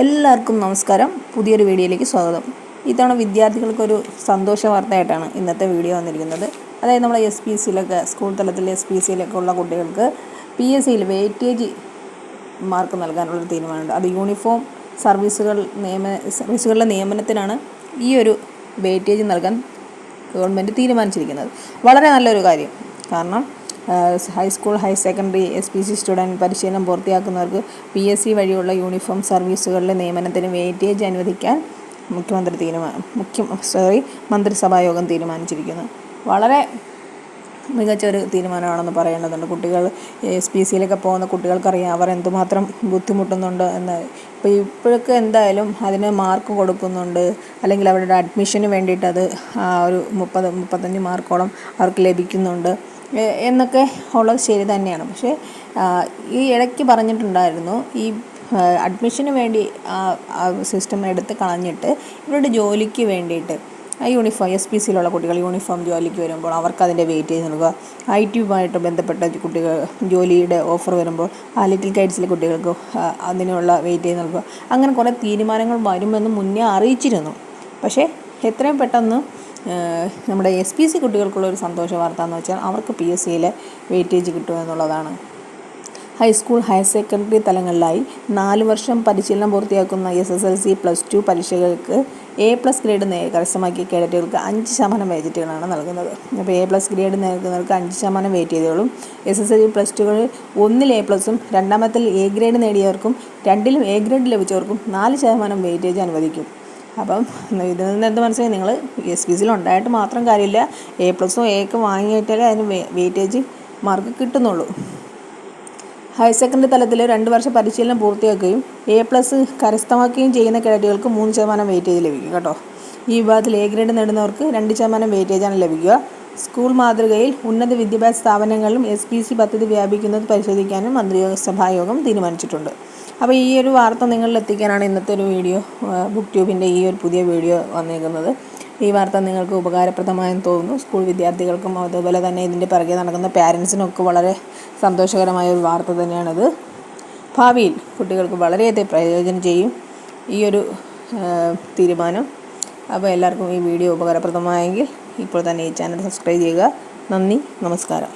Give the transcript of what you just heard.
എല്ലാവർക്കും നമസ്കാരം. പുതിയൊരു വീഡിയോയിലേക്ക് സ്വാഗതം. ഇത്തവണ വിദ്യാർത്ഥികൾക്കൊരു സന്തോഷ വാർത്തയായിട്ടാണ് ഇന്നത്തെ വീഡിയോ വന്നിരിക്കുന്നത്. അതായത് നമ്മുടെ SPCയിലൊക്കെ സ്കൂൾ തലത്തിൽ SPCയിലൊക്കെ ഉള്ള കുട്ടികൾക്ക് PSCയിൽ വെയിറ്റേജ് മാർക്ക് നൽകാനുള്ളൊരു തീരുമാനമുണ്ട്. അത് യൂണിഫോം സർവീസുകളുടെ നിയമനത്തിനാണ് ഈ ഒരു വെയിറ്റേജ് നൽകാൻ ഗവൺമെൻറ് തീരുമാനിച്ചിരിക്കുന്നത്. വളരെ നല്ലൊരു കാര്യം. കാരണം high school, higher secondary, SPC student പരിശീലനം പൂർത്തിയാക്കുന്നവർക്ക് PSC വഴിയുള്ള യൂണിഫോം സർവീസുകളിലെ നിയമനത്തിന് വെയിറ്റേജ് അനുവദിക്കാൻ മന്ത്രിസഭായോഗം തീരുമാനിച്ചിരിക്കുന്നു. വളരെ മികച്ച ഒരു തീരുമാനമാണെന്ന് പറയേണ്ടതുണ്ട്. കുട്ടികൾ SPCയിലൊക്കെ പോകുന്ന കുട്ടികൾക്കറിയാം അവർ എന്തുമാത്രം ബുദ്ധിമുട്ടുന്നുണ്ട് എന്ന്. ഇപ്പോഴൊക്കെ എന്തായാലും അതിന് മാർക്ക് കൊടുക്കുന്നുണ്ട്, അല്ലെങ്കിൽ അവരുടെ അഡ്മിഷന് വേണ്ടിയിട്ട് അത് ഒരു 30-35 മാർക്കോളം അവർക്ക് ലഭിക്കുന്നുണ്ട് എന്നൊക്കെ ഉള്ളത് ശരി തന്നെയാണ്. പക്ഷേ ഈ ഇടയ്ക്ക് പറഞ്ഞിട്ടുണ്ടായിരുന്നു, ഈ അഡ്മിഷന് വേണ്ടി സിസ്റ്റം എടുത്ത് കളഞ്ഞിട്ട് ഇവരുടെ ജോലിക്ക് വേണ്ടിയിട്ട് യൂണിഫോം SPCയിലുള്ള കുട്ടികൾ യൂണിഫോം ജോലിക്ക് വരുമ്പോൾ അവർക്കതിൻ്റെ വെയിറ്റേജ് നൽകുക. IT ബന്ധപ്പെട്ട കുട്ടികൾ ജോലിയുടെ ഓഫർ വരുമ്പോൾ ലിറ്റിൽ കൈറ്റ്സിലെ കുട്ടികൾക്ക് അതിനുള്ള വെയിറ്റേജ് നൽകുക. അങ്ങനെ കുറേ തീരുമാനങ്ങൾ വരുമെന്ന് മുന്നേ അറിയിച്ചിരുന്നു. പക്ഷേ എത്രയും പെട്ടെന്ന് നമ്മുടെ SPC കുട്ടികൾക്കുള്ളൊരു സന്തോഷ വാർത്ത എന്ന് വെച്ചാൽ അവർക്ക് PSCയിലെ വെയിറ്റേജ് കിട്ടുമെന്നുള്ളതാണ്. ഹൈസ്കൂൾ, ഹയർ സെക്കൻഡറി തലങ്ങളിലായി 4 വർഷം പരിശീലനം പൂർത്തിയാക്കുന്ന SSLC, +2 പരീക്ഷകൾക്ക് A+ ഗ്രേഡ് കരസ്ഥമാക്കിയ കേഡറ്റുകൾക്ക് 5% വെയിറ്റേജുകളാണ് നൽകുന്നത്. അപ്പോൾ A+ ഗ്രേഡ് നേടുന്നവർക്ക് 5% വെയിറ്റേജുകളും, SSLC +2കളിൽ 1-ൽ A+ഉം 2-ത്തിൽ A ഗ്രേഡ് നേടിയവർക്കും 2-ലും A ഗ്രേഡ് ലഭിച്ചവർക്കും 4% വെയിറ്റേജ് അനുവദിക്കും. അപ്പം ഇതിൽ നിന്ന് എന്ത് മനസ്സിലായി? നിങ്ങൾ SPCയിൽ ഉണ്ടായിട്ട് മാത്രം കാര്യമില്ല, A+ഉം Aയൊക്കെ വാങ്ങിയിട്ടാലേ അതിന് വെയിറ്റേജ് മാർക്ക് കിട്ടുന്നുള്ളൂ. ഹയർ സെക്കൻഡറി തലത്തിൽ 2 വർഷം പരിശീലനം പൂർത്തിയാക്കുകയും A+ കരസ്ഥമാക്കുകയും ചെയ്യുന്ന കേഡറ്റുകൾക്ക് 3% വെയിറ്റേജ് ലഭിക്കും കേട്ടോ. ഈ വിഭാഗത്തിൽ A ഗ്രേഡ് നേടുന്നവർക്ക് 2% വെയിറ്റേജാണ് ലഭിക്കുക. സ്കൂൾ മാതൃകയിൽ ഉന്നത വിദ്യാഭ്യാസ സ്ഥാപനങ്ങളിലും SPC പദ്ധതി വ്യാപിക്കുന്നത് പരിശോധിക്കാനും മന്ത്രിസഭായോഗം തീരുമാനിച്ചിട്ടുണ്ട്. അപ്പോൾ ഈ ഒരു വാർത്ത നിങ്ങളിൽ എത്തിക്കാനാണ് ഇന്നത്തെ ഒരു വീഡിയോ, ബുക്ക് ട്യൂബിൻ്റെ ഈ ഒരു പുതിയ വീഡിയോ വന്നിരിക്കുന്നത്. ഈ വാർത്ത നിങ്ങൾക്ക് ഉപകാരപ്രദമായെന്ന് തോന്നുന്നു. സ്കൂൾ വിദ്യാർത്ഥികൾക്കും അതുപോലെ തന്നെ ഇതിൻ്റെ പിറകെ നടക്കുന്ന പാരൻസിനൊക്കെ വളരെ സന്തോഷകരമായ ഒരു വാർത്ത തന്നെയാണിത്. ഭാവിയിൽ കുട്ടികൾക്ക് വളരെയധികം പ്രയോജനം ചെയ്യും ഈ ഒരു തീരുമാനം. അപ്പോൾ എല്ലാവർക്കും ഈ വീഡിയോ ഉപകാരപ്രദമായെങ്കിൽ ഇപ്പോൾ തന്നെ ഈ ചാനൽ സബ്സ്ക്രൈബ് ചെയ്യുക. നന്ദി, നമസ്കാരം.